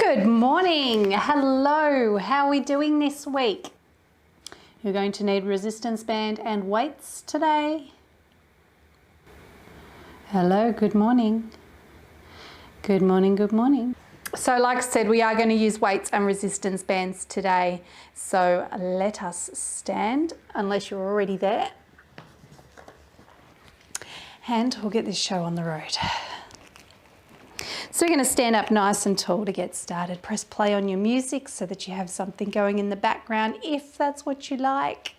Good morning. Hello. How are we doing this week? You're going to need resistance band and weights today. Hello. Good morning. Good morning. Good morning. So like I said, we are going to use weights and resistance bands today. So let us stand unless you're already there. And we'll get this show on the road. So we're going to stand up nice and tall to get started. Press play on your music so that you have something going in the background if that's what you like.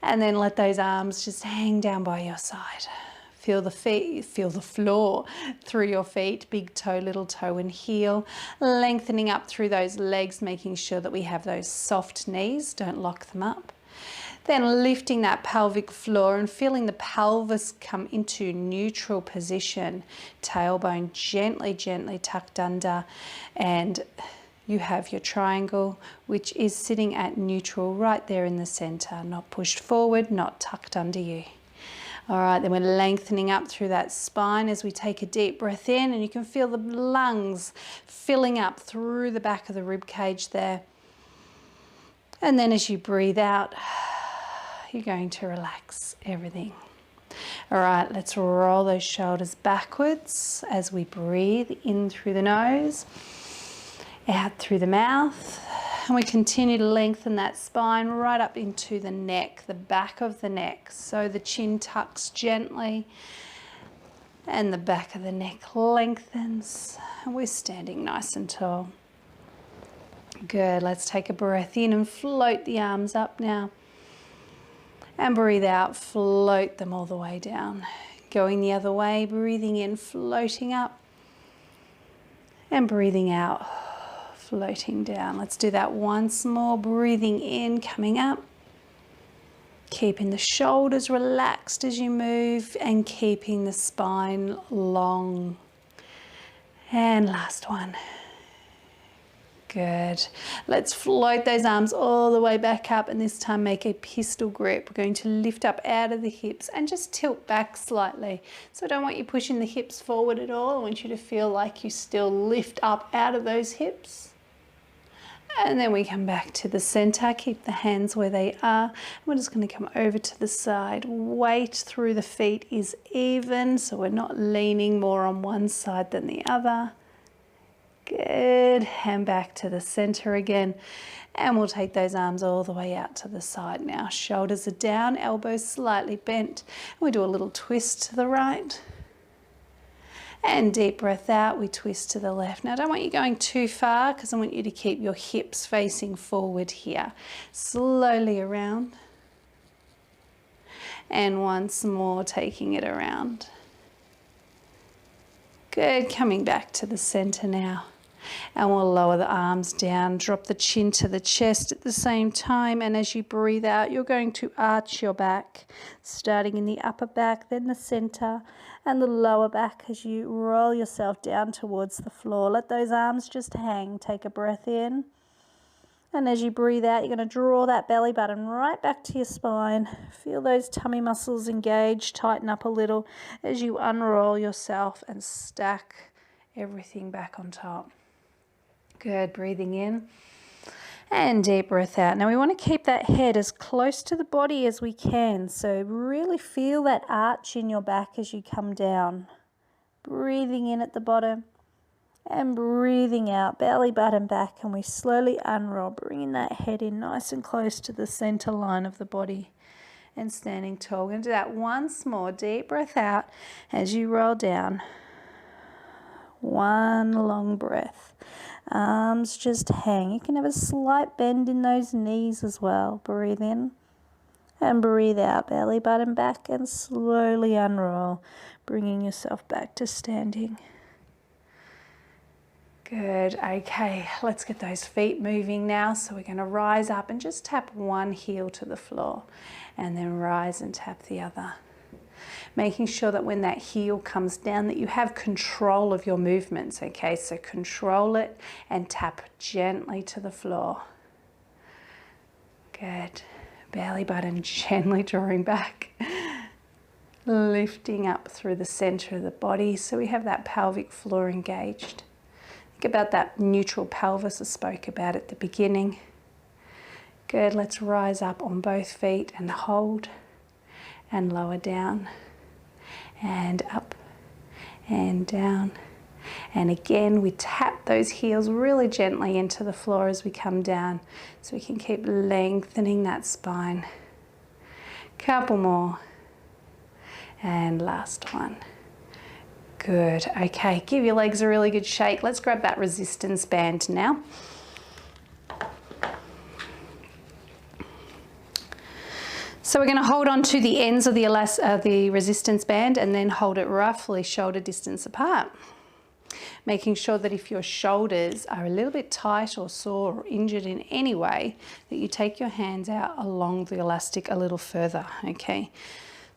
And then let those arms just hang down by your side. Feel the feet, feel the floor through your feet, big toe, little toe and heel. Lengthening up through those legs, making sure that we have those soft knees, don't lock them up. Then lifting that pelvic floor and feeling the pelvis come into neutral position. Tailbone gently, gently tucked under. And you have your triangle, which is sitting at neutral right there in the center. Not pushed forward, not tucked under you. All right, then we're lengthening up through that spine as we take a deep breath in. And you can feel the lungs filling up through the back of the rib cage there. And then as you breathe out, you're going to relax everything. All right, let's roll those shoulders backwards as we breathe in through the nose, out through the mouth. And we continue to lengthen that spine right up into the neck, the back of the neck. So the chin tucks gently and the back of the neck lengthens. And we're standing nice and tall. Good, let's take a breath in and float the arms up now. And breathe out, float them all the way down. Going the other way, breathing in, floating up. And breathing out, floating down. Let's do that once more. Breathing in, coming up. Keeping the shoulders relaxed as you move and keeping the spine long. And last one. Good. Let's float those arms all the way back up and this time make a pistol grip. We're going to lift up out of the hips and just tilt back slightly. So I don't want you pushing the hips forward at all. I want you to feel like you still lift up out of those hips. And then we come back to the center. Keep the hands where they are. We're just going to come over to the side. Weight through the feet is even, so we're not leaning more on one side than the other. Good, and back to the center again. And we'll take those arms all the way out to the side now. Shoulders are down, elbows slightly bent. We do a little twist to the right. And deep breath out, we twist to the left. Now I don't want you going too far because I want you to keep your hips facing forward here. Slowly around. And once more, taking it around. Good, coming back to the center now. And we'll lower the arms down, drop the chin to the chest at the same time. And as you breathe out, you're going to arch your back, starting in the upper back, then the center and the lower back as you roll yourself down towards the floor. Let those arms just hang. Take a breath in. And as you breathe out, you're going to draw that belly button right back to your spine. Feel those tummy muscles engage, tighten up a little as you unroll yourself and stack everything back on top. Good, breathing in and deep breath out. Now we want to keep that head as close to the body as we can. So really feel that arch in your back as you come down. Breathing in at the bottom. And breathing out, belly button back, and we slowly unroll, bringing that head in nice and close to the center line of the body and standing tall. We're going to do that once more. Deep breath out as you roll down. One long breath. Arms just hang. You can have a slight bend in those knees as well. Breathe in and breathe out, belly button back, and slowly unroll, bringing yourself back to standing. Good, okay, let's get those feet moving now. So we're going to rise up and just tap one heel to the floor and then rise and tap the other. Making sure that when that heel comes down that you have control of your movements, okay? So control it and tap gently to the floor. Good, belly button gently drawing back. Lifting up through the center of the body so we have that pelvic floor engaged. Think about that neutral pelvis I spoke about at the beginning. Good, let's rise up on both feet and hold and lower down and up and down. And again, we tap those heels really gently into the floor as we come down so we can keep lengthening that spine. Couple more. And last one. Good. Okay, give your legs a really good shake. Let's grab that resistance band now. So we're going to hold on to the ends of the resistance band and then hold it roughly shoulder distance apart. Making sure that if your shoulders are a little bit tight or sore or injured in any way, that you take your hands out along the elastic a little further, okay?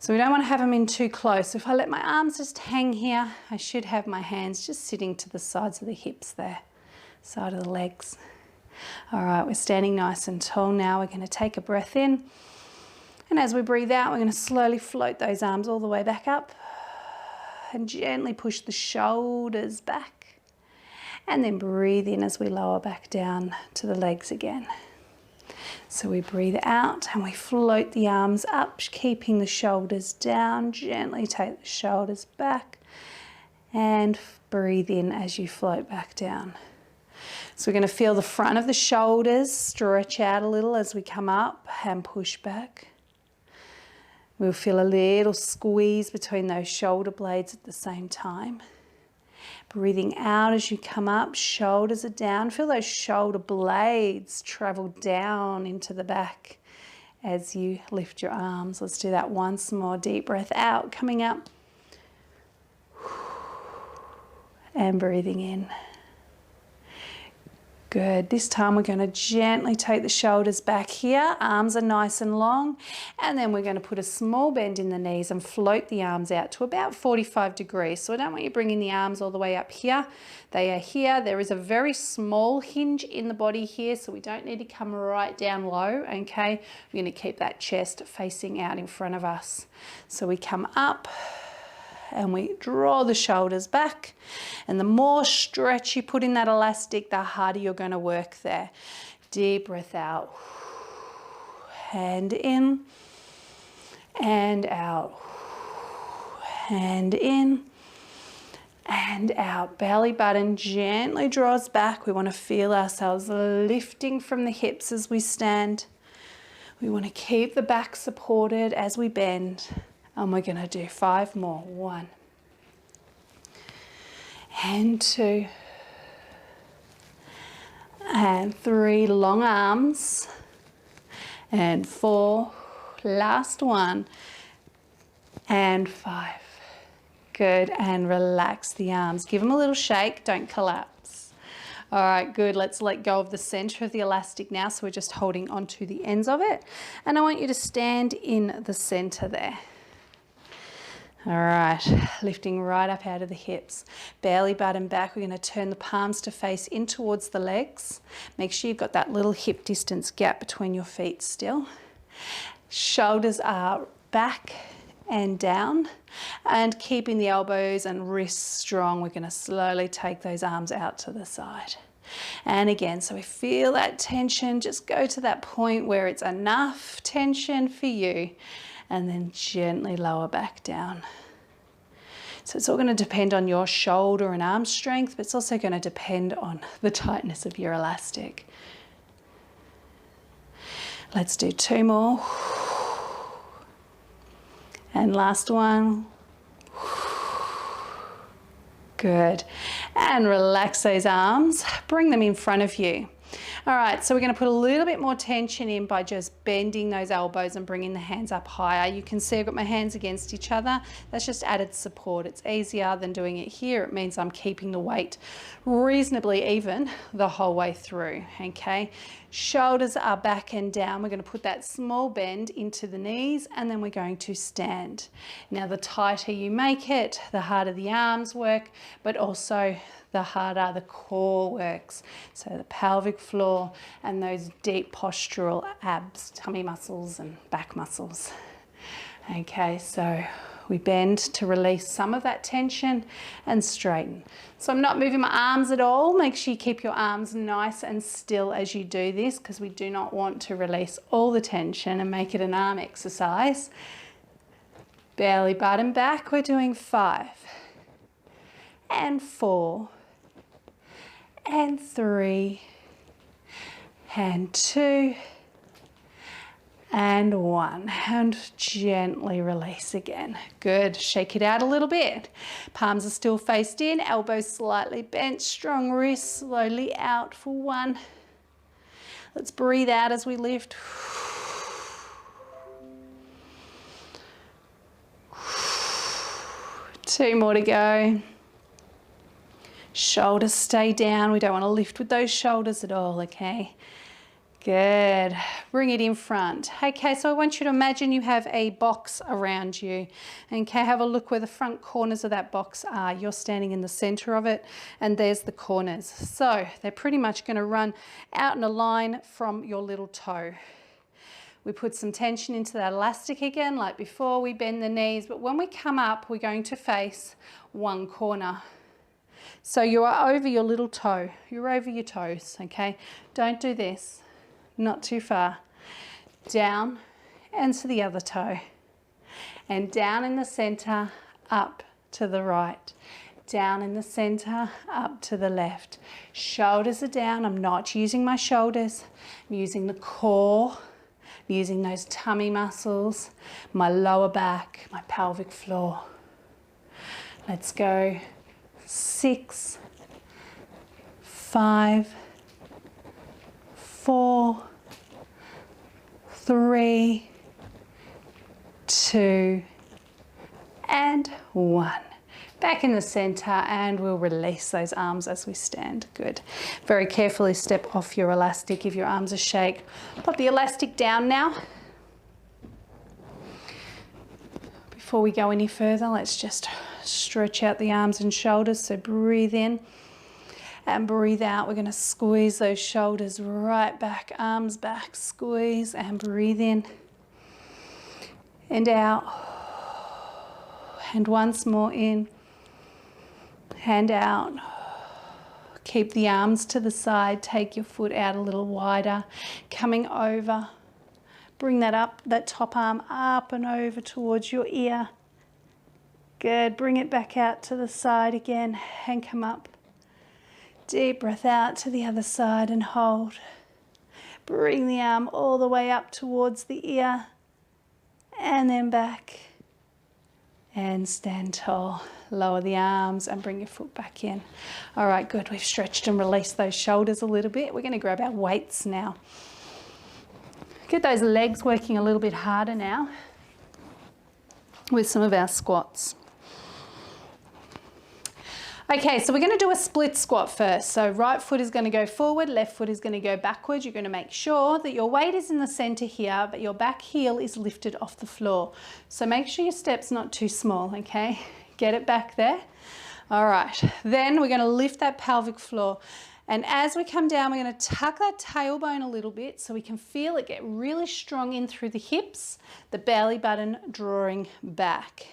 So we don't want to have them in too close. If I let my arms just hang here, I should have my hands just sitting to the sides of the hips there, side of the legs. All right, we're standing nice and tall now. We're going to take a breath in. And as we breathe out, we're going to slowly float those arms all the way back up and gently push the shoulders back. And then breathe in as we lower back down to the legs again. So we breathe out and we float the arms up, keeping the shoulders down. Gently take the shoulders back and breathe in as you float back down. So we're going to feel the front of the shoulders stretch out a little as we come up and push back. We'll feel a little squeeze between those shoulder blades at the same time. Breathing out as you come up, shoulders are down. Feel those shoulder blades travel down into the back as you lift your arms. Let's do that once more. Deep breath out, coming up. And breathing in. Good. This time we're going to gently take the shoulders back here. Arms are nice and long. And then we're going to put a small bend in the knees and float the arms out to about 45 degrees. So I don't want you bringing the arms all the way up here. They are here. There is a very small hinge in the body here, so we don't need to come right down low, okay? We're going to keep that chest facing out in front of us. So we come up and we draw the shoulders back, and the more stretch you put in that elastic, the harder you're going to work there. Deep breath out and in and out and in and out. Belly button gently draws back. We want to feel ourselves lifting from the hips as we stand. We want to keep the back supported as we bend. And we're going to do 5 more. 1 and 2 and 3. Long arms. And 4. Last one. And 5. Good. And relax the arms. Give them a little shake. Don't collapse. All right, good. Let's let go of the center of the elastic now. So we're just holding onto the ends of it. And I want you to stand in the center there. All right, lifting right up out of the hips. Belly button back. We're going to turn the palms to face in towards the legs. Make sure you've got that little hip distance gap between your feet still. Shoulders are back and down, and keeping the elbows and wrists strong. We're going to slowly take those arms out to the side. And again, so we feel that tension. Just go to that point where it's enough tension for you, and then gently lower back down. So it's all going to depend on your shoulder and arm strength, but it's also going to depend on the tightness of your elastic. Let's do 2 more. And last one. Good. And relax those arms. Bring them in front of you. All right, so we're going to put a little bit more tension in by just bending those elbows and bringing the hands up higher. You can see I've got my hands against each other. That's just added support. It's easier than doing it here. It means I'm keeping the weight reasonably even the whole way through, okay? Shoulders are back and down. We're going to put that small bend into the knees, and then we're going to stand. Now, the tighter you make it, the harder the arms work, but also the harder the core works. So the pelvic floor and those deep postural abs, tummy muscles and back muscles. Okay, so We bend to release some of that tension and straighten. So I'm not moving my arms at all. Make sure you keep your arms nice and still as you do this, because we do not want to release all the tension and make it an arm exercise. Belly button back. We're doing 5 and 4 and 3 and 2 and 1, and gently release again. Good. Shake it out a little bit. Palms are still faced in, elbows slightly bent, strong wrists, slowly out for 1. Let's breathe out as we lift. 2 more to go. Shoulders stay down. We don't want to lift with those shoulders at all, okay? Good. Bring it in front. Okay, so I want you to imagine you have a box around you. Okay, have a look where the front corners of that box are. You're standing in the center of it, and there's the corners. So they're pretty much going to run out in a line from your little toe. We put some tension into that elastic again, like before. We bend the knees, but when we come up, we're going to face one corner. So you are over your little toe. You're over your toes, okay? Don't do this. Not too far. Down and to the other toe. And down in the center, up to the right. Down in the center, up to the left. Shoulders are down. I'm not using my shoulders. I'm using the core. I'm using those tummy muscles, my lower back, my pelvic floor. Let's go. 6, 5, 4, 3, 2, and 1. Back in the center, and we'll release those arms as we stand. Good. Very carefully step off your elastic. Give your arms a shake. Pop the elastic down now. Before we go any further, let's just stretch out the arms and shoulders. So breathe in and breathe out. We're going to squeeze those shoulders right back, arms back, squeeze, and breathe in and out. And once more in and out. Keep the arms to the side. Take your foot out a little wider, coming over. Bring that up, that top arm up and over towards your ear. Good. Bring it back out to the side again and come up. Deep breath out to the other side and hold. Bring the arm all the way up towards the ear and then back. And stand tall. Lower the arms and bring your foot back in. All right, good. We've stretched and released those shoulders a little bit. We're going to grab our weights now. Get those legs working a little bit harder now with some of our squats. Okay, so we're going to do a split squat first. So right foot is going to go forward, left foot is going to go backwards. You're going to make sure that your weight is in the center here, but your back heel is lifted off the floor. So make sure your step's not too small, okay? Get it back there. All right, then we're going to lift that pelvic floor. And as we come down, we're going to tuck that tailbone a little bit so we can feel it get really strong in through the hips, the belly button drawing back.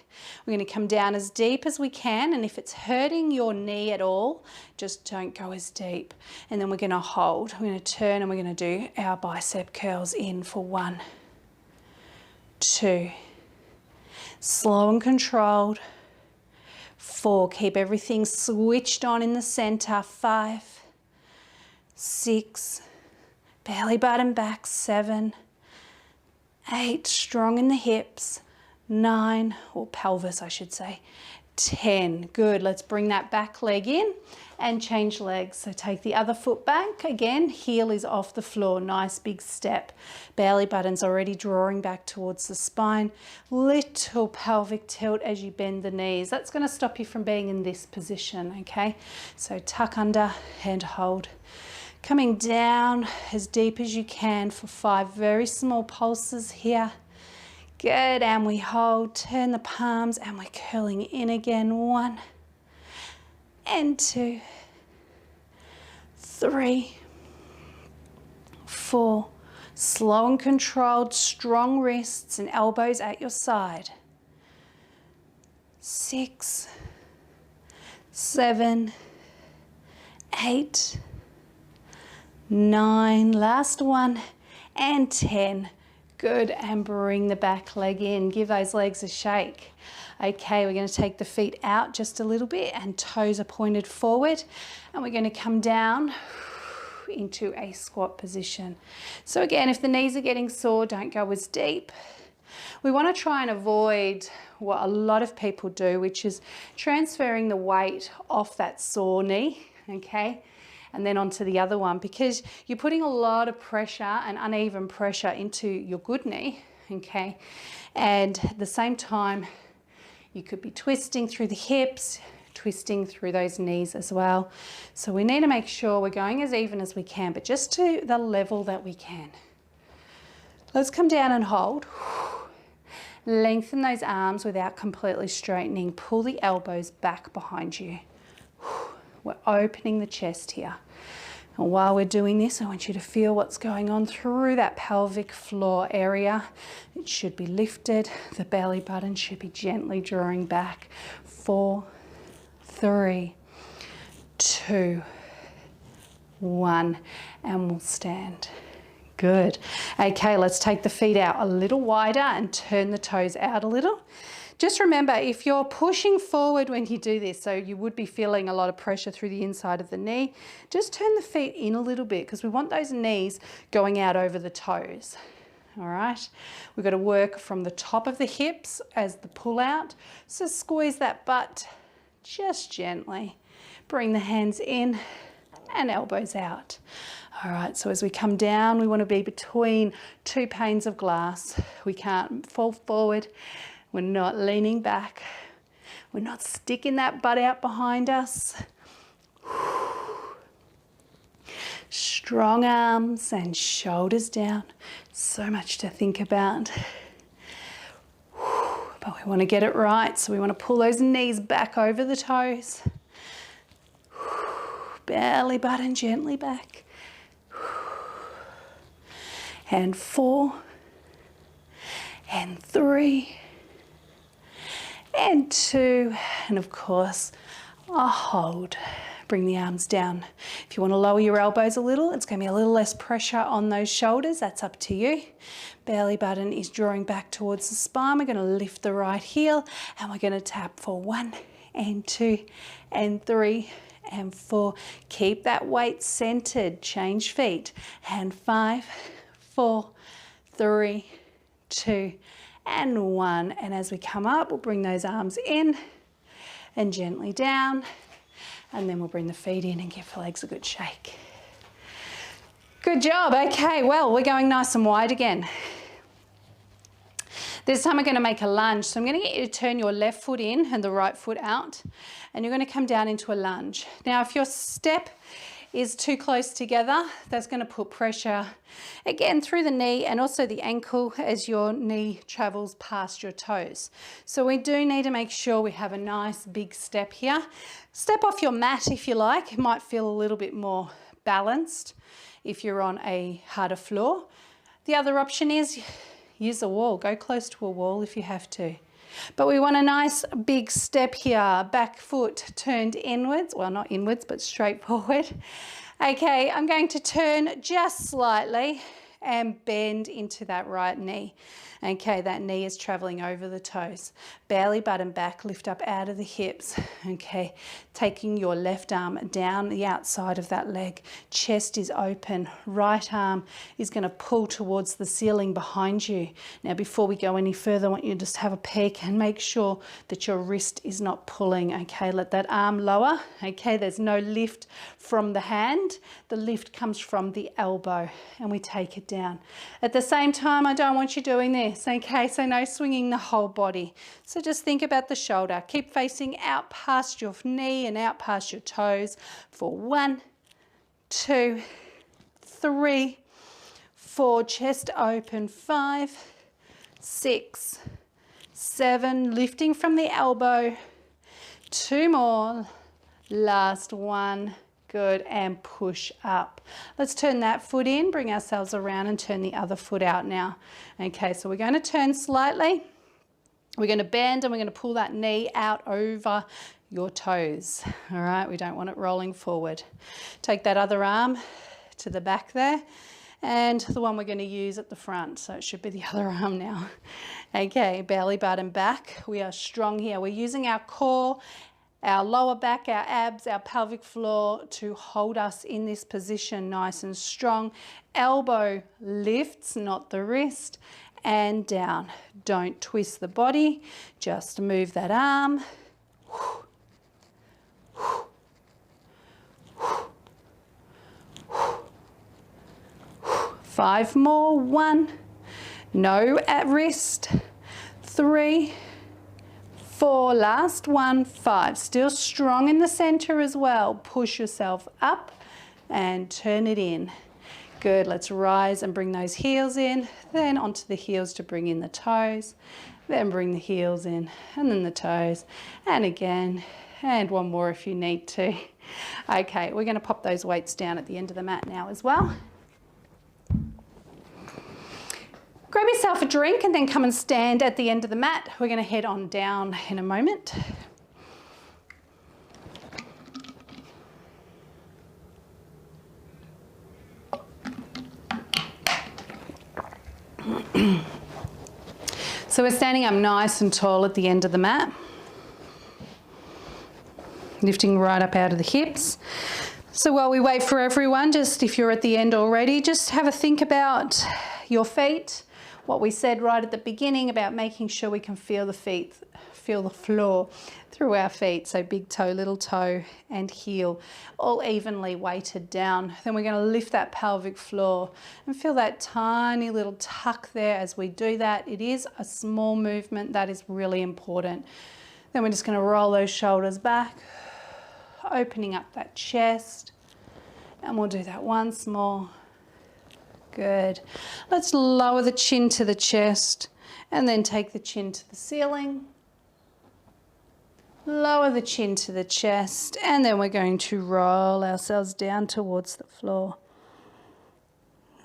We're going to come down as deep as we can, and if it's hurting your knee at all, just don't go as deep. And then we're going to hold. We're going to turn and we're going to do our bicep curls in for 1, 2, slow and controlled, 4, keep everything switched on in the center, 5, 6, belly button back, 7, 8, strong in the hips, 9, or pelvis I should say, 10. Good. Let's bring that back leg in and change legs. So take the other foot back. Again, heel is off the floor. Nice big step. Belly button's already drawing back towards the spine. Little pelvic tilt as you bend the knees. That's going to stop you from being in this position, okay? So tuck under and hold. Coming down as deep as you can for 5 very small pulses here. Good, and we hold, turn the palms, and we're curling in again. 1 and 2, 3, 4. Slow and controlled, strong wrists and elbows at your side. 6, 7, 8, 9, last one, and 10. Good, and bring the back leg in. Give those legs a shake. Okay, we're going to take the feet out just a little bit and toes are pointed forward, and we're going to come down into a squat position. So again, if the knees are getting sore, don't go as deep. We want to try and avoid what a lot of people do, which is transferring the weight off that sore knee, okay, and then onto the other one, because you're putting a lot of pressure and uneven pressure into your good knee, okay, and at the same time you could be twisting through the hips, twisting through those knees as well. So we need to make sure we're going as even as we can, but just to the level that we can. Let's come down and hold. Lengthen those arms without completely straightening. Pull the elbows back behind you. We're opening the chest here. And while we're doing this, I want you to feel what's going on through that pelvic floor area. It should be lifted. The belly button should be gently drawing back. 4, 3, 2, 1, and we'll stand. Good. Okay, let's take the feet out a little wider and turn the toes out a little. Just remember, if you're pushing forward when you do this, so you would be feeling a lot of pressure through the inside of the knee, just turn the feet in a little bit because we want those knees going out over the toes. All right, we've got to work from the top of the hips as the pull out. So squeeze that butt just gently. Bring the hands in and elbows out. All right, so as we come down, we want to be between two panes of glass. We can't fall forward. We're not leaning back. We're not sticking that butt out behind us. Strong arms and shoulders down. So much to think about. But we want to get it right, so we want to pull those knees back over the toes. Belly button gently back. And 4, and 3, and 2, and of course, a hold. Bring the arms down. If you want to lower your elbows a little, it's going to be a little less pressure on those shoulders. That's up to you. Belly button is drawing back towards the spine. We're going to lift the right heel, and we're going to tap for 1, and 2, and 3, and 4. Keep that weight centered. Change feet. And 5, 4, 3, 2, and 1. And as we come up, we'll bring those arms in and gently down. And then we'll bring the feet in and give the legs a good shake. Good job. Okay, well, we're going nice and wide again. This time we're going to make a lunge. So I'm going to get you to turn your left foot in and the right foot out. And you're going to come down into a lunge. Now, if your step is too close together, that's going to put pressure again through the knee and also the ankle as your knee travels past your toes. So we do need to make sure we have a nice big step here. Step off your mat if you like. It might feel a little bit more balanced if you're on a harder floor. The other option is use a wall. Go close to a wall if you have to. But we want a nice big step here. Back foot turned inwards. Well, not inwards, but straight forward. Okay, I'm going to turn just slightly and bend into that right knee. Okay, that knee is traveling over the toes. Belly button back, lift up out of the hips. Okay, taking your left arm down the outside of that leg. Chest is open. Right arm is going to pull towards the ceiling behind you. Now, before we go any further, I want you to just have a peek and make sure that your wrist is not pulling. Okay, let that arm lower. Okay, there's no lift from the hand. The lift comes from the elbow, and we take it down. At the same time, I don't want you doing this. Okay, so no swinging the whole body. So just think about the shoulder. Keep facing out past your knee and out past your toes for 1, 2, 3, 4. Chest open. 5, 6, 7. Lifting from the elbow. 2 more. Last one. Good, and push up. Let's turn that foot in, bring ourselves around and turn the other foot out now. Okay, so we're going to turn slightly We're going to bend and we're going to pull that knee out over your toes. All right, we don't want it rolling forward. Take that other arm to the back there, and the one we're going to use at the front. So it should be the other arm now. Okay, belly button back. We are strong here. We're using our core, our lower back, our abs, our pelvic floor to hold us in this position nice and strong. Elbow lifts, not the wrist, and down. Don't twist the body, just move that arm. 5 more. 1, no at wrist. 3, 4, last one. 5, still strong in the center as well. Push yourself up and turn it in. Good, let's rise and bring those heels in, then onto the heels to bring in the toes, then bring the heels in and then the toes, and again, and one more if you need to. Okay, we're going to pop those weights down at the end of the mat now as well. Grab yourself a drink and then come and stand at the end of the mat. We're going to head on down in a moment. So we're standing up nice and tall at the end of the mat, lifting right up out of the hips. So while we wait for everyone, just if you're at the end already, just have a think about your feet, what we said right at the beginning about making sure we can feel the feet, feel the floor through our feet. So big toe, little toe, and heel, all evenly weighted down. Then we're going to lift that pelvic floor and feel that tiny little tuck there as we do that. It is a small movement that is really important. Then we're just going to roll those shoulders back, opening up that chest, and we'll do that once more. Good. Let's lower the chin to the chest and then take the chin to the ceiling. Lower the chin to the chest, and then we're going to roll ourselves down towards the floor.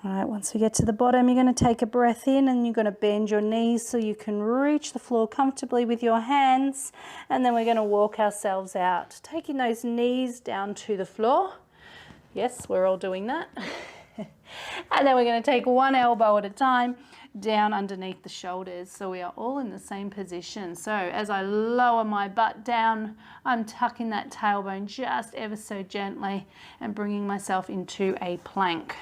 All right, once we get to the bottom, you're going to take a breath in and you're going to bend your knees so you can reach the floor comfortably with your hands, and then we're going to walk ourselves out, taking those knees down to the floor. Yes, we're all doing that. And then we're going to take one elbow at a time down underneath the shoulders, so we are all in the same position. So as I lower my butt down, I'm tucking that tailbone just ever so gently and bringing myself into a plank.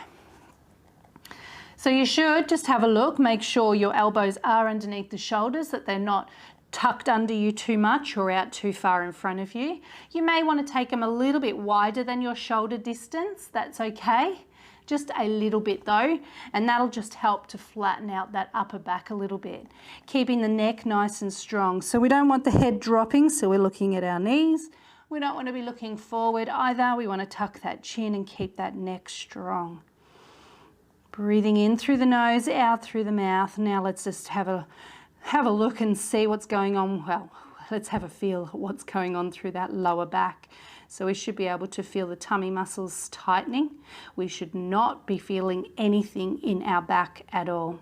So you should just have a look, make sure your elbows are underneath the shoulders, that they're not tucked under you too much or out too far in front of you. You may want to take them a little bit wider than your shoulder distance. That's okay. Just a little bit though, and that'll just help to flatten out that upper back a little bit, keeping the neck nice and strong. So we don't want the head dropping, so we're looking at our knees. We don't want to be looking forward either. We want to tuck that chin and keep that neck strong. Breathing in through the nose, out through the mouth. Now let's just have a look and see what's going on. Well, let's have a feel of what's going on through that lower back. So we should be able to feel the tummy muscles tightening. We should not be feeling anything in our back at all.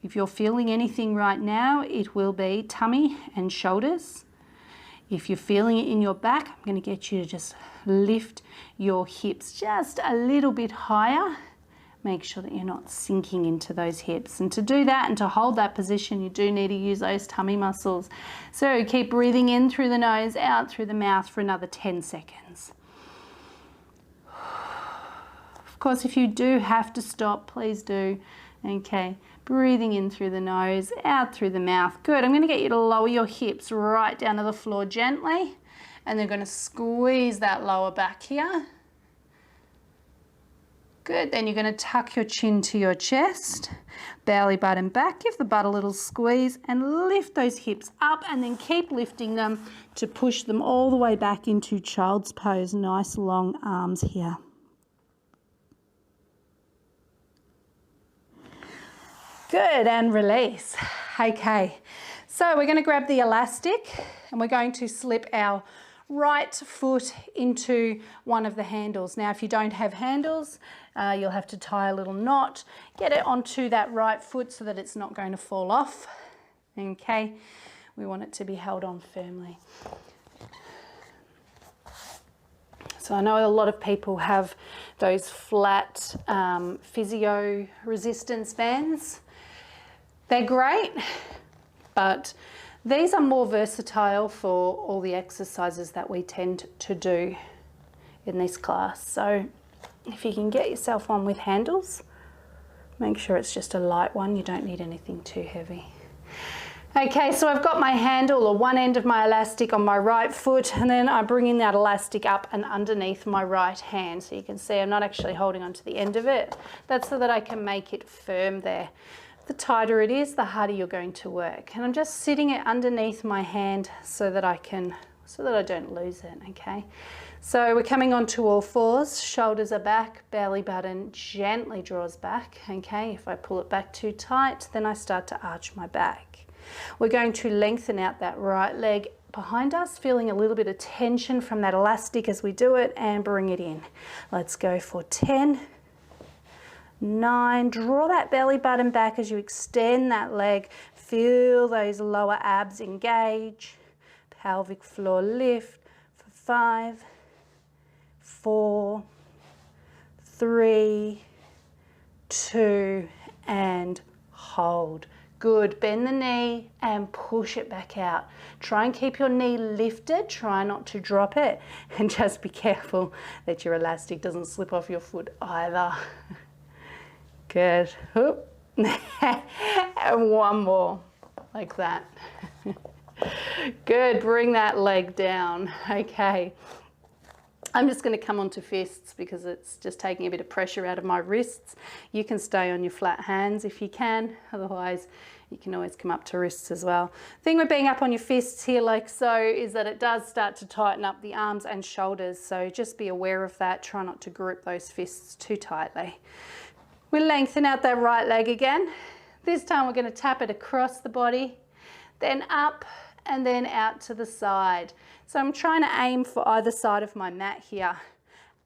If you're feeling anything right now, it will be tummy and shoulders. If you're feeling it in your back, I'm going to get you to just lift your hips just a little bit higher. Make sure that you're not sinking into those hips. And to do that and to hold that position, you do need to use those tummy muscles. So keep breathing in through the nose, out through the mouth for another 10 seconds. Of course, if you do have to stop, please do. Okay, breathing in through the nose, out through the mouth. Good, I'm going to get you to lower your hips right down to the floor gently. And they're going to squeeze that lower back here. Good, then you're going to tuck your chin to your chest, belly button back, give the butt a little squeeze and lift those hips up, and then keep lifting them to push them all the way back into child's pose. Nice long arms here. Good, and release. Okay, so we're going to grab the elastic and we're going to slip our right foot into one of the handles. Now, if you don't have handles, you'll have to tie a little knot, get it onto that right foot so that it's not going to fall off. Okay, We want it to be held on firmly. So I know a lot of people have those flat physio resistance bands. They're great, but these are more versatile for all the exercises that we tend to do in this class. So if you can get yourself one with handles, make sure it's just a light one. You don't need anything too heavy. Okay, so I've got my handle or one end of my elastic on my right foot, and then I'm bringing that elastic up and underneath my right hand. So you can see I'm not actually holding onto the end of it. That's so that I can make it firm there. The tighter it is, the harder you're going to work. And I'm just sitting it underneath my hand so that I don't lose it, okay? So we're coming onto all fours, shoulders are back, belly button gently draws back, okay? If I pull it back too tight, then I start to arch my back. We're going to lengthen out that right leg behind us, feeling a little bit of tension from that elastic as we do it, and bring it in. Let's go for 10, 9, draw that belly button back as you extend that leg. Feel those lower abs engage. Pelvic floor lift for 5, 4, 3, 2, and hold. Good, bend the knee and push it back out. Try and keep your knee lifted, try not to drop it, and just be careful that your elastic doesn't slip off your foot either. Good, and one more, like that. Good, bring that leg down, okay. I'm just going to come onto fists because it's just taking a bit of pressure out of my wrists. You can stay on your flat hands if you can, otherwise you can always come up to wrists as well. The thing with being up on your fists here like so is that it does start to tighten up the arms and shoulders, so just be aware of that. Try not to grip those fists too tightly. We'll lengthen out that right leg again. This time we're going to tap it across the body, then up and then out to the side. So I'm trying to aim for either side of my mat here.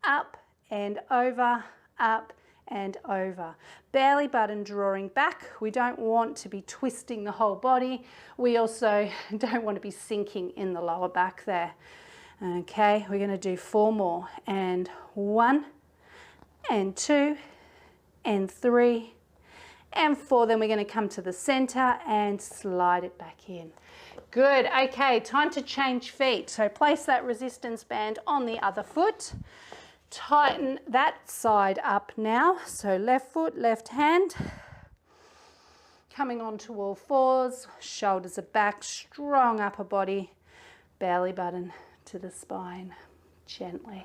Up and over, up and over. Belly button drawing back. We don't want to be twisting the whole body. We also don't want to be sinking in the lower back there. Okay, we're going to do 4 more. And 1, and 2, and 3, and 4. Then we're going to come to the center and slide it back in. Good, okay, time to change feet. So place that resistance band on the other foot. Tighten that side up now. So left foot, left hand. Coming onto all fours, shoulders are back, strong upper body, belly button to the spine, gently.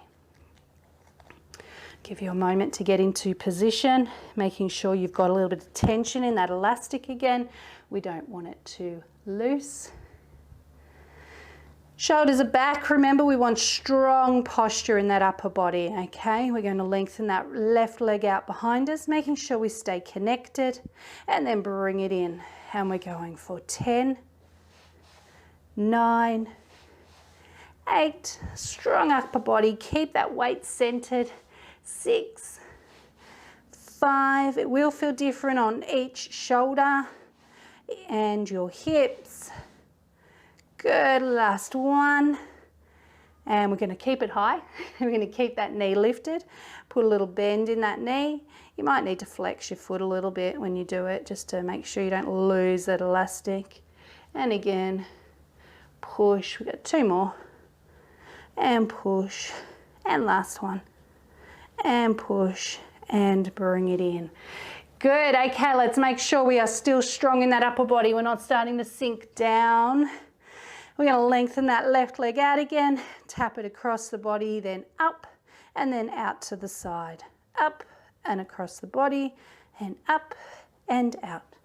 Give you a moment to get into position, making sure you've got a little bit of tension in that elastic again. We don't want it too loose. Shoulders are back. Remember, we want strong posture in that upper body, okay? We're going to lengthen that left leg out behind us, making sure we stay connected, and then bring it in. And we're going for 10, 9, 8, strong upper body. Keep that weight centered. 6, 5. It will feel different on each shoulder and your hips. Good, last one. And we're going to keep it high. We're going to keep that knee lifted. Put a little bend in that knee. You might need to flex your foot a little bit when you do it, just to make sure you don't lose that elastic. And again, push. We've got 2 more. And push. And last one. And push and bring it in. Good, okay, let's make sure we are still strong in that upper body. We're not starting to sink down. We're going to lengthen that left leg out again, tap it across the body, then up and then out to the side. Up and across the body, and up and out.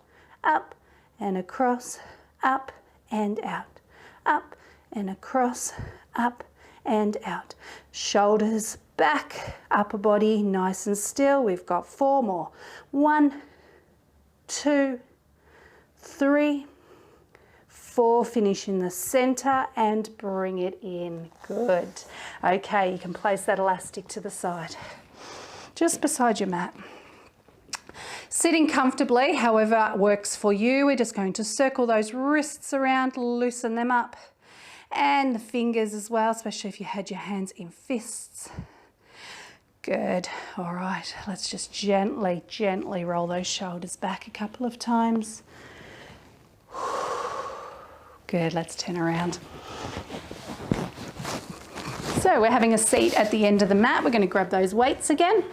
Up and across, up and out. Up and across, up and out. Shoulders back, upper body nice and still. We've got 4 more. 1, 2, 3, 4. Finish in the center and bring it in. Good. Okay, you can place that elastic to the side, just beside your mat. Sitting comfortably, however works for you. We're just going to circle those wrists around, loosen them up, and the fingers as well, especially if you had your hands in fists. Good. All right, let's just gently, gently roll those shoulders back a couple of times. Good, let's turn around. So we're having a seat at the end of the mat. We're going to grab those weights again.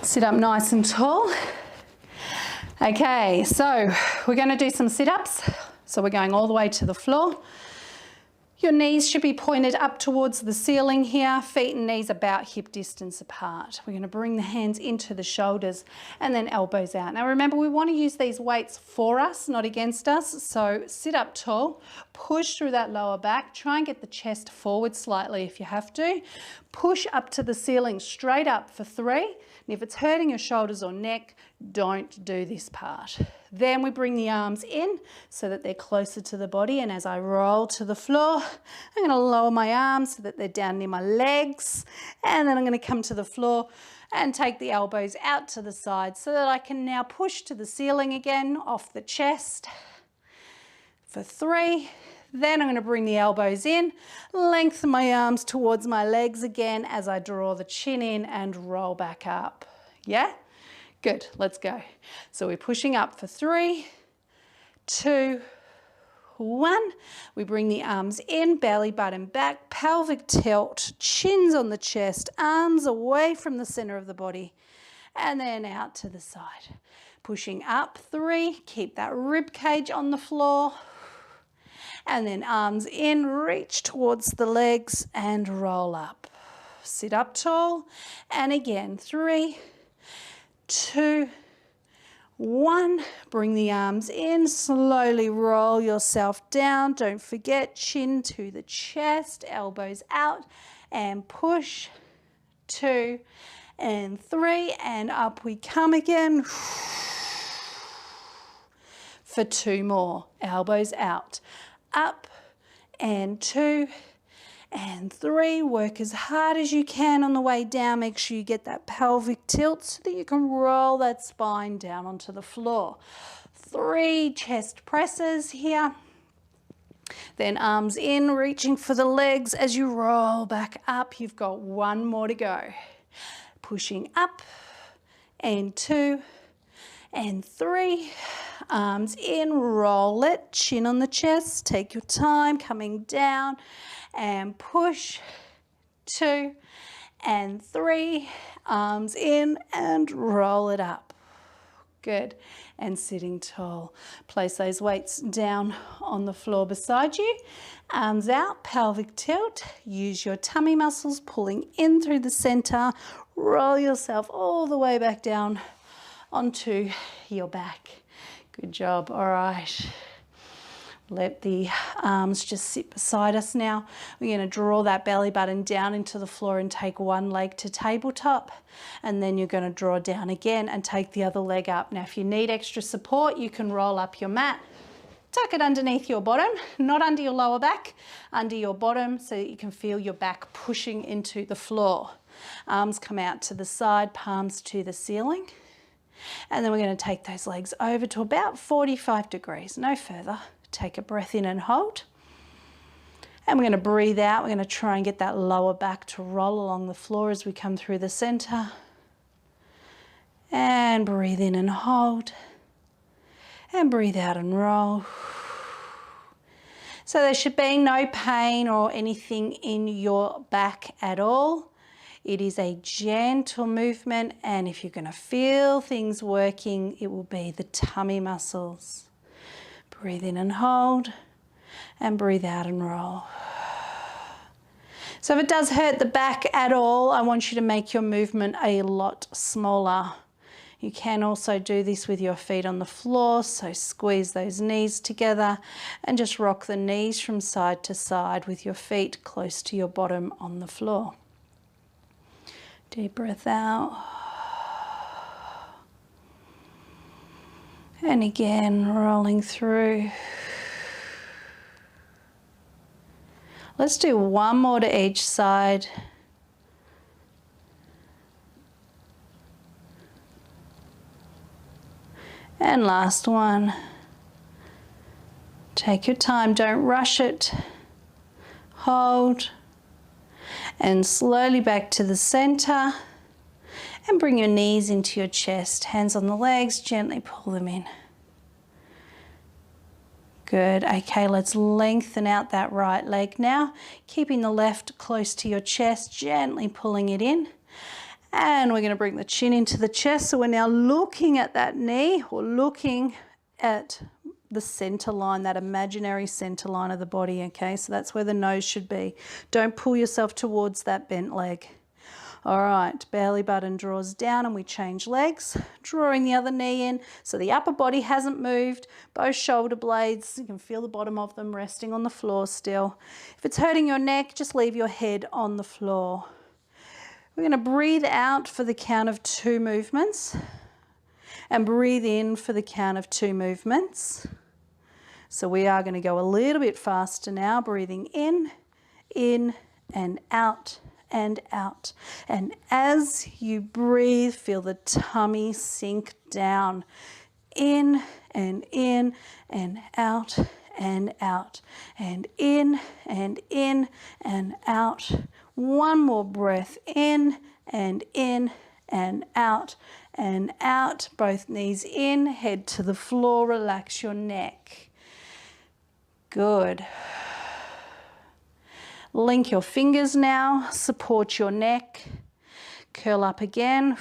Sit up nice and tall. Okay, so we're going to do some sit-ups. So we're going all the way to the floor. Your knees should be pointed up towards the ceiling here, feet and knees about hip distance apart. We're going to bring the hands into the shoulders and then elbows out. Now remember, we want to use these weights for us, not against us. So sit up tall, push through that lower back, try and get the chest forward slightly if you have to. Push up to the ceiling, straight up for 3. And if it's hurting your shoulders or neck, don't do this part. Then we bring the arms in so that they're closer to the body, and as I roll to the floor, I'm going to lower my arms so that they're down near my legs, and then I'm going to come to the floor and take the elbows out to the side so that I can now push to the ceiling again off the chest for 3. Then I'm going to bring the elbows in, lengthen my arms towards my legs again as I draw the chin in and roll back up. Yeah? Good, let's go. So we're pushing up for 3, 2, 1. We bring the arms in, belly button back, pelvic tilt, chins on the chest, arms away from the center of the body, and then out to the side. Pushing up 3, keep that rib cage on the floor, and then arms in, reach towards the legs and roll up. Sit up tall, and again 3, 2, 1. Bring the arms in, slowly roll yourself down. Don't forget, chin to the chest, elbows out, and push. 2 and 3, and up we come again. For 2 more, elbows out, up, and 2 and 3. Work as hard as you can on the way down. Make sure you get that pelvic tilt so that you can roll that spine down onto the floor. 3 chest presses here. Then arms in, reaching for the legs as you roll back up. You've got 1 more to go. Pushing up, and 2 and 3. Arms in, roll it, chin on the chest. Take your time, coming down, and push. 2 and 3. Arms in and roll it up. Good. And sitting tall. Place those weights down on the floor beside you. Arms out, pelvic tilt. Use your tummy muscles, pulling in through the center. Roll yourself all the way back down onto your back. Good job. All right. Let the arms just sit beside us now. We're going to draw that belly button down into the floor and take 1 leg to tabletop. And then you're going to draw down again and take the other leg up. Now, if you need extra support, you can roll up your mat. Tuck it underneath your bottom, not under your lower back, under your bottom so that you can feel your back pushing into the floor. Arms come out to the side, palms to the ceiling. And then we're going to take those legs over to about 45 degrees, no further. Take a breath in and hold. And we're going to breathe out. We're going to try and get that lower back to roll along the floor as we come through the center. And breathe in and hold. And breathe out and roll. So there should be no pain or anything in your back at all. It is a gentle movement, and if you're going to feel things working, it will be the tummy muscles. Breathe in and hold, and breathe out and roll. So if it does hurt the back at all, I want you to make your movement a lot smaller. You can also do this with your feet on the floor, so squeeze those knees together and just rock the knees from side to side with your feet close to your bottom on the floor. Deep breath out. And again, rolling through. Let's do 1 more to each side. And last one. Take your time, don't rush it. Hold. And slowly back to the center. And bring your knees into your chest. Hands on the legs, gently pull them in. Good. Okay, let's lengthen out that right leg now. Keeping the left close to your chest, gently pulling it in. And we're going to bring the chin into the chest. So we're now looking at that knee, or looking at the center line, that imaginary center line of the body, okay? So that's where the nose should be. Don't pull yourself towards that bent leg. All right, belly button draws down and we change legs, drawing the other knee in. So the upper body hasn't moved, both shoulder blades, you can feel the bottom of them resting on the floor still. If it's hurting your neck, just leave your head on the floor. We're going to breathe out for the count of 2 movements and breathe in for the count of 2 movements. So we are going to go a little bit faster now, breathing in and out. And out. And as you breathe, feel the tummy sink down. In and out and out. And in and out. One more breath in and out and out. Both knees in, head to the floor, relax your neck. Good. Link your fingers now, support your neck, curl up again,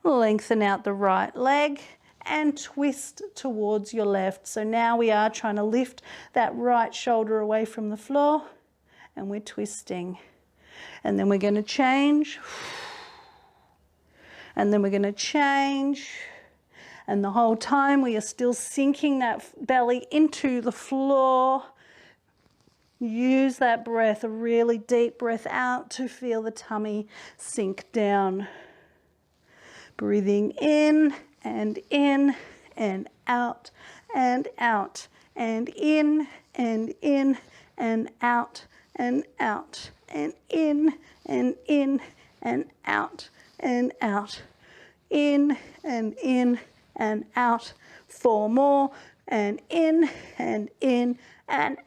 lengthen out the right leg and twist towards your left. So now we are trying to lift that right shoulder away from the floor and we're twisting. And then we're going to change, and then we're going to change. And the whole time we are still sinking that belly into the floor. Use that breath, a really deep breath out to feel the tummy sink down. Breathing in and out and out and in and out and out and in and out and out. In and out. 4 more and in and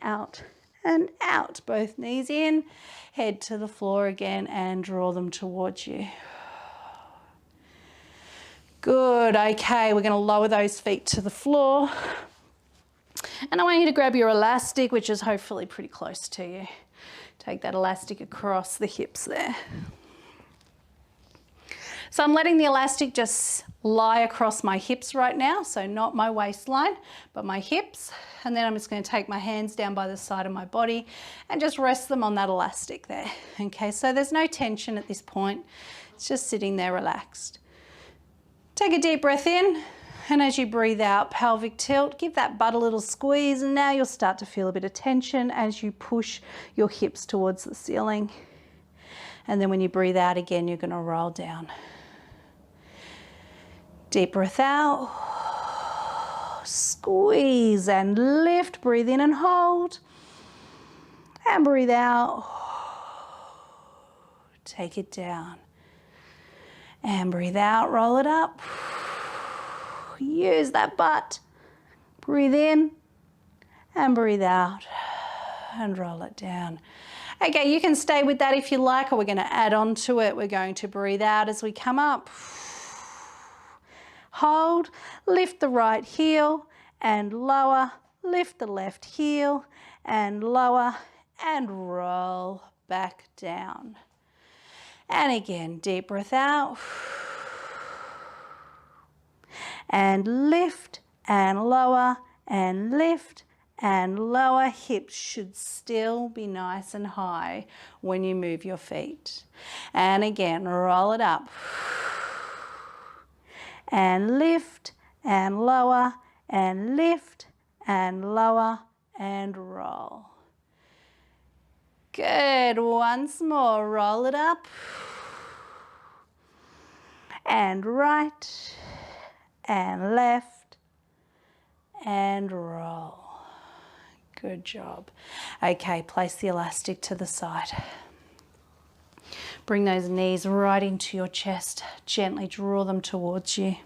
out. And out, both knees in, head to the floor again and draw them towards you. Good, okay, we're going to lower those feet to the floor. And I want you to grab your elastic, which is hopefully pretty close to you. Take that elastic across the hips there. So I'm letting the elastic just lie across my hips right now, so not my waistline, but my hips. And then I'm just going to take my hands down by the side of my body and just rest them on that elastic there. Okay, so there's no tension at this point. It's just sitting there relaxed. Take a deep breath in, and as you breathe out, pelvic tilt, give that butt a little squeeze, and now you'll start to feel a bit of tension as you push your hips towards the ceiling. And then when you breathe out again, you're going to roll down. Deep breath out, squeeze and lift, breathe in and hold, and breathe out, take it down, and breathe out, roll it up, use that butt, breathe in, and breathe out, and roll it down. Okay, you can stay with that if you like, or we're going to add on to it. We're going to breathe out as we come up. Hold, lift the right heel and lower, lift the left heel and lower and roll back down. And again, deep breath out and lift and lower and lift and lower. Hips should still be nice and high when you move your feet. And again, roll it up. And lift and lower and lift and lower and roll. Good, once more, roll it up. And right and left and roll. Good job. Okay, place the elastic to the side. Bring those knees right into your chest. Gently draw them towards you.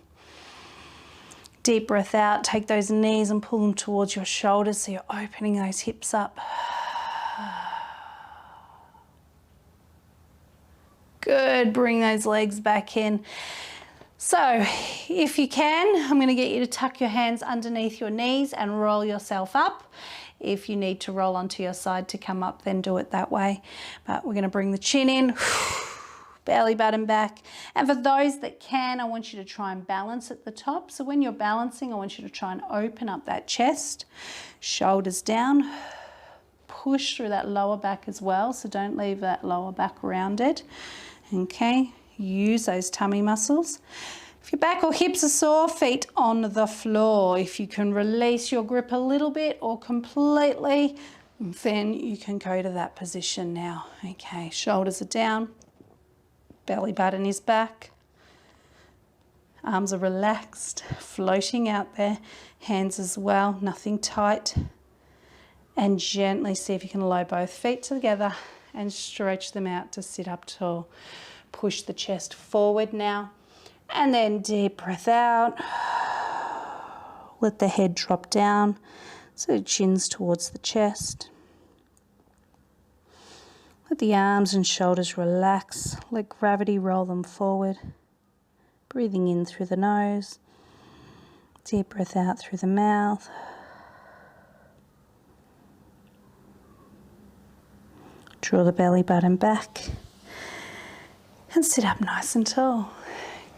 Deep breath out, take those knees and pull them towards your shoulders so you're opening those hips up. Good, bring those legs back in. So if you can, I'm going to get you to tuck your hands underneath your knees and roll yourself up. If you need to roll onto your side to come up, then do it that way. But we're going to bring the chin in, belly button back. And for those that can, I want you to try and balance at the top. So when you're balancing, I want you to try and open up that chest, shoulders down, push through that lower back as well. So don't leave that lower back rounded. Okay, use those tummy muscles. If your back or hips are sore, feet on the floor. If you can release your grip a little bit or completely, then you can go to that position now. Okay, shoulders are down, belly button is back, arms are relaxed, floating out there, hands as well, nothing tight. And gently see if you can lower both feet together and stretch them out to sit up tall. Push the chest forward now. And then deep breath out. Let the head drop down so chin's towards the chest. Let the arms and shoulders relax. Let gravity roll them forward. Breathing in through the nose. Deep breath out through the mouth. Draw the belly button back and sit up nice and tall.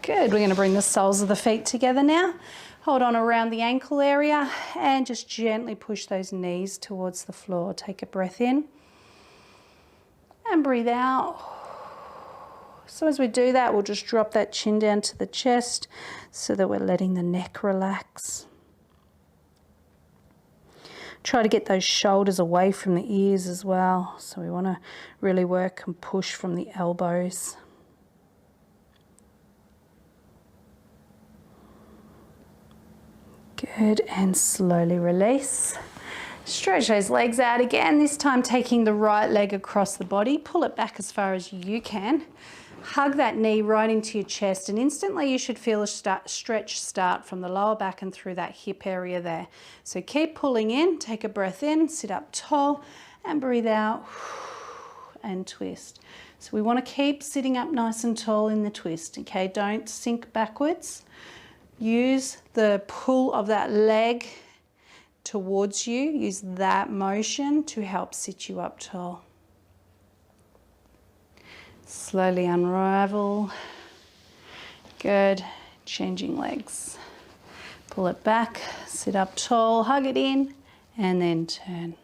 Good, we're going to bring the soles of the feet together now. Hold on around the ankle area and just gently push those knees towards the floor. Take a breath in and breathe out. So as we do that, we'll just drop that chin down to the chest so that we're letting the neck relax. Try to get those shoulders away from the ears as well. So we want to really work and push from the elbows. Good, and slowly release. Stretch those legs out again, this time taking the right leg across the body. Pull it back as far as you can. Hug that knee right into your chest and instantly you should feel a stretch start from the lower back and through that hip area there. So keep pulling in, take a breath in, sit up tall and breathe out and twist. So we want to keep sitting up nice and tall in the twist, okay? Don't sink backwards. Use the pull of that leg towards you. Use that motion to help sit you up tall. Slowly unravel. Good. Changing legs. Pull it back, sit up tall, hug it in, and then turn.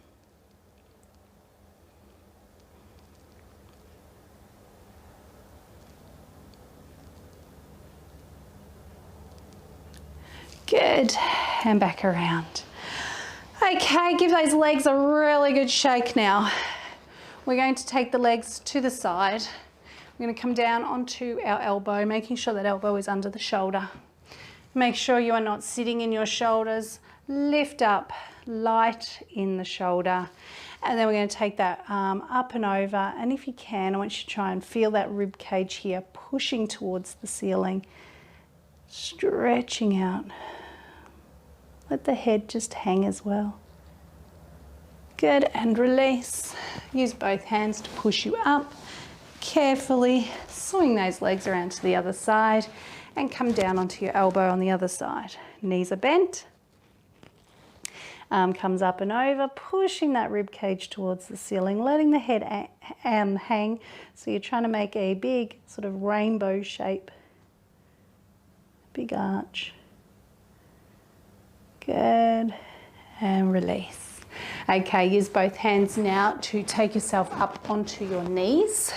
Good. And back around. Okay, give those legs a really good shake now. We're going to take the legs to the side. We're going to come down onto our elbow, making sure that elbow is under the shoulder. Make sure you are not sitting in your shoulders. Lift up, light in the shoulder. And then we're going to take that arm up and over. And if you can, I want you to try and feel that rib cage here, pushing towards the ceiling, stretching out. Let the head just hang as well. Good, and release. Use both hands to push you up. Carefully swing those legs around to the other side and come down onto your elbow on the other side. Knees are bent. Arm comes up and over, pushing that rib cage towards the ceiling, letting the head hang. So you're trying to make a big sort of rainbow shape. Big arch. Good, and release. Okay, use both hands now to take yourself up onto your knees.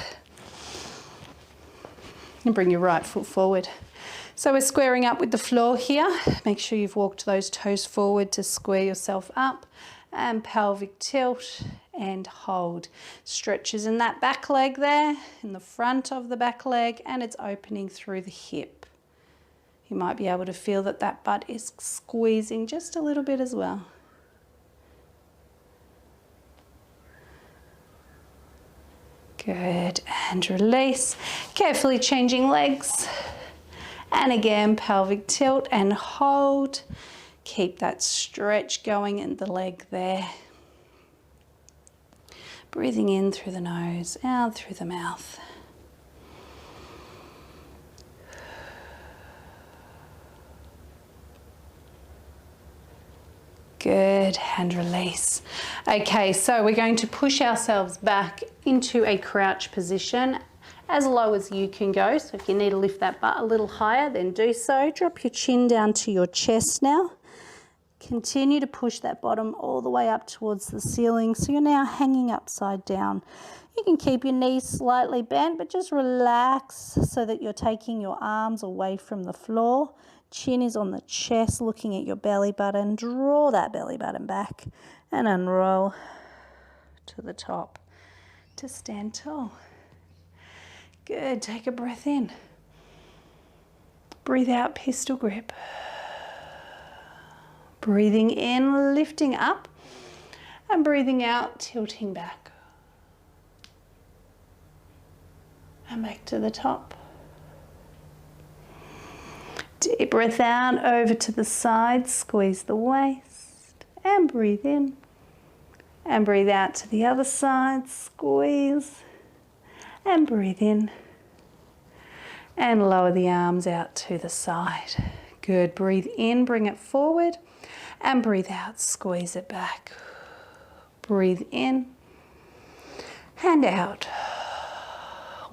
And bring your right foot forward. So we're squaring up with the floor here. Make sure you've walked those toes forward to square yourself up. And pelvic tilt and hold. Stretches in that back leg there, in the front of the back leg, and it's opening through the hip. You might be able to feel that that butt is squeezing just a little bit as well. Good, and release. Carefully changing legs And again, pelvic tilt and hold. Keep that stretch going in the leg there. Breathing in through the nose, out through the mouth. Good, and release. Okay, so we're going to push ourselves back into a crouch position as low as you can go. So if you need to lift that butt a little higher, then do so. Drop your chin down to your chest now. Continue to push that bottom all the way up towards the ceiling. So you're now hanging upside down. You can keep your knees slightly bent, but just relax so that you're taking your arms away from the floor. Chin is on the chest, looking at your belly button. Draw that belly button back and unroll to the top to stand tall. Good, take a breath in. Breathe out, pistol grip. Breathing in, lifting up, and breathing out, tilting back. And back to the top. Deep breath out, over to the side, squeeze the waist, and breathe in. And breathe out to the other side, squeeze, and breathe in. And lower the arms out to the side. Good, breathe in, bring it forward, and breathe out, squeeze it back. Breathe in, and out.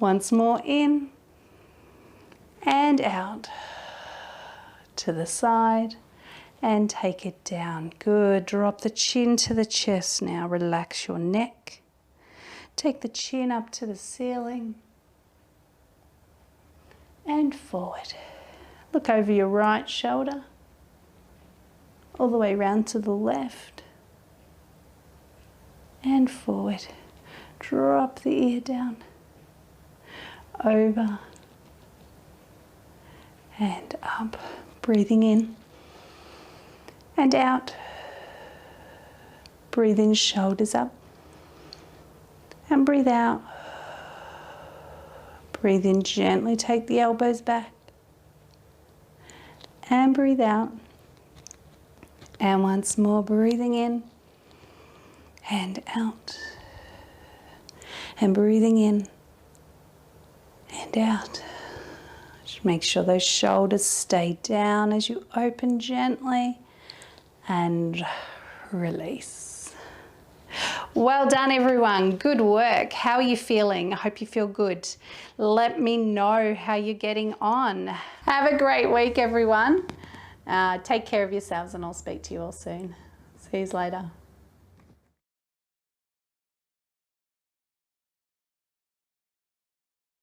Once more in, and out. To the side and take it down. Good. Drop the chin to the chest now. Relax your neck. Take the chin up to the ceiling and forward. Look over your right shoulder all the way around to the left and forward. Drop the ear down, over and up. Breathing in and out. Breathe in, shoulders up. And breathe out. Breathe in gently, take the elbows back. And breathe out. And once more, breathing in and out. And breathing in and out. Just make sure those shoulders stay down as you open gently and release. Well done, everyone. Good work. How are you feeling? I hope you feel good. Let me know how you're getting on. Have a great week, everyone. Take care of yourselves, and I'll speak to you all soon. See you later.